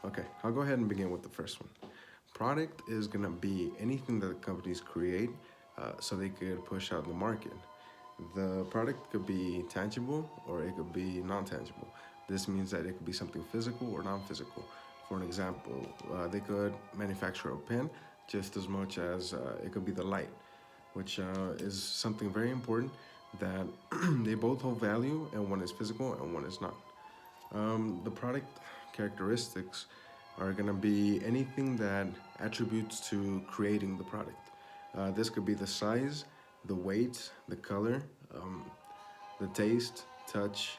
Okay, I'll go ahead and begin with the first one. Product is gonna be anything that the companies create so they could push out in the market. The product could be tangible or it could be non-tangible. This means that it could be something physical or non-physical. For an example, they could manufacture a pen just as much as it could be the light, which is something very important that they both hold value and one is physical and one is not. The product characteristics are going to be anything that attributes to creating the product. This could be the size, the weight, the color, um, the taste, touch,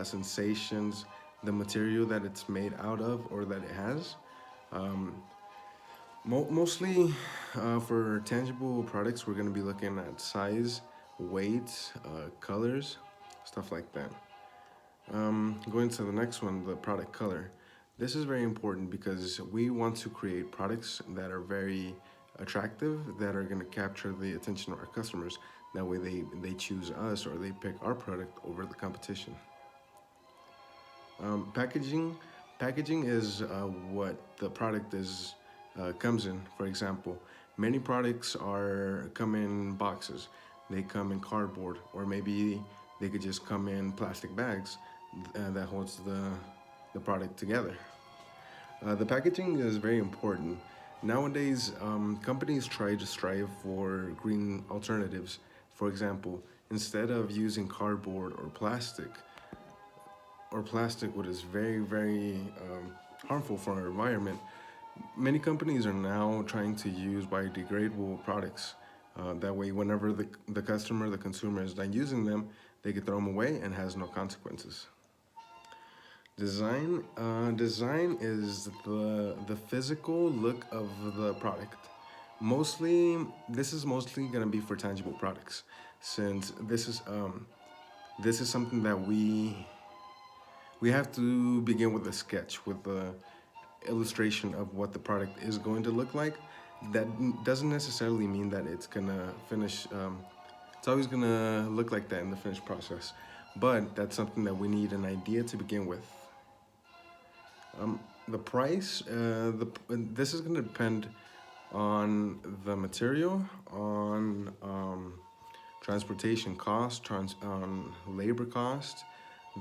sensations, the material that it's made out of or that it has. Um, Mostly for tangible products, we're going to be looking at size, weight, colors, stuff like that. Going to the next one, the product color. This is very important because we want to create products that are very attractive, that are going to capture the attention of our customers. That way they choose us or they pick our product over the competition. Packaging, packaging is what the product is comes in. For example, many products are come in boxes. They come in cardboard, or maybe they could just come in plastic bags that holds the product together. The packaging is very important. Nowadays, companies try to strive for green alternatives. For example, instead of using cardboard or plastic, what is very harmful for our environment, many companies are now trying to use biodegradable products. That way, whenever the customer, the consumer is done using them, they can throw them away and has no consequences. Design is the physical look of the product. Mostly, this is mostly gonna be for tangible products, since this is something that we have to begin with a sketch, with the illustration of what the product is going to look like. That doesn't necessarily mean that it's gonna finish. It's always gonna look like that in the finished process, but that's something that we need an idea to begin with. The price, this is gonna depend on the material, on transportation cost, on labor cost.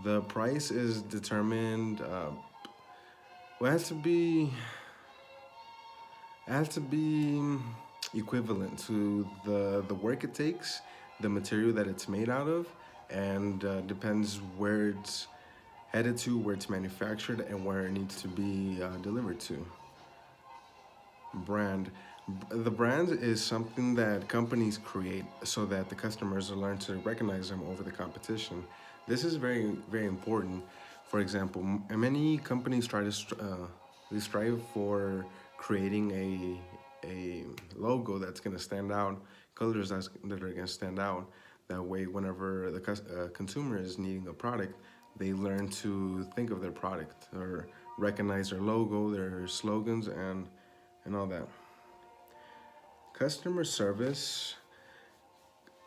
The price is determined. Well, it has to be equivalent to the work it takes, the material that it's made out of, and depends where it's headed to, where it's manufactured, and where it needs to be delivered to. Brand. The brand is something that companies create so that the customers learn to recognize them over the competition. This is very important. For example, many companies try to they strive for creating a logo that's going to stand out, colors that are going to stand out. That way, whenever the consumer is needing a product, they learn to think of their product or recognize their logo, their slogans, and all that. Customer service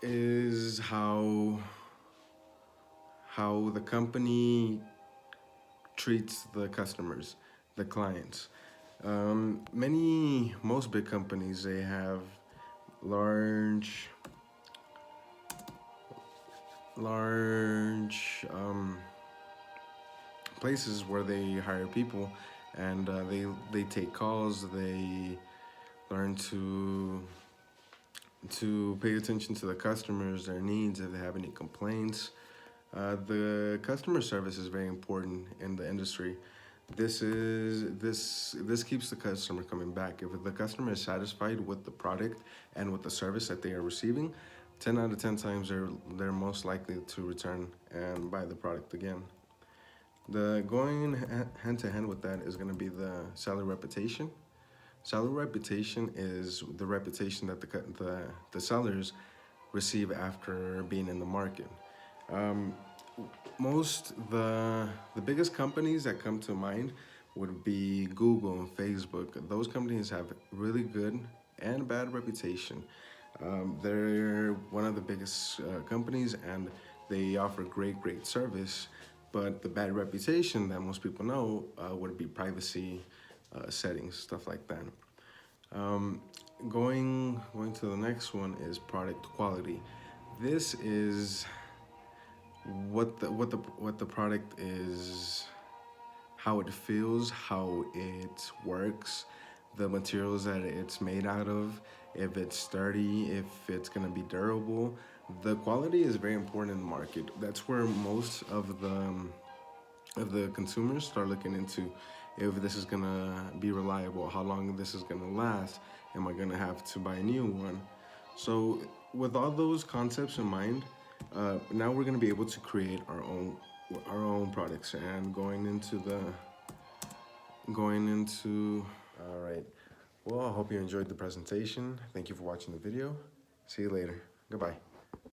is how the company treats the customers, the clients. Most big companies, they have large, large places where they hire people, and they take calls. They learn to pay attention to the customers, their needs, if they have any complaints. The customer service is very important in the industry. This keeps the customer coming back. If the customer is satisfied with the product and with the service that they are receiving, 10 out of 10 times they're most likely to return and buy the product again. The going hand to hand with that is going to be the seller reputation. Seller reputation is the reputation that the sellers receive after being in the market. Um, most the biggest companies that come to mind would be Google and Facebook. Those companies have really good and bad reputation. They're one of the biggest companies, and they offer great service. But the bad reputation that most people know would be privacy settings, stuff like that. Um, going to the next one is product quality. This is what the product is, how it feels, how it works, the materials that it's made out of, if it's sturdy, if it's gonna be durable. The quality is very important in the market. That's where most of the consumers start looking into if this is gonna be reliable, how long this is gonna last, am I gonna have to buy a new one? So with all those concepts in mind, now we're gonna be able to create our own products. And going into all right. Well, I hope you enjoyed the presentation. Thank you for watching the video. See you later. Goodbye.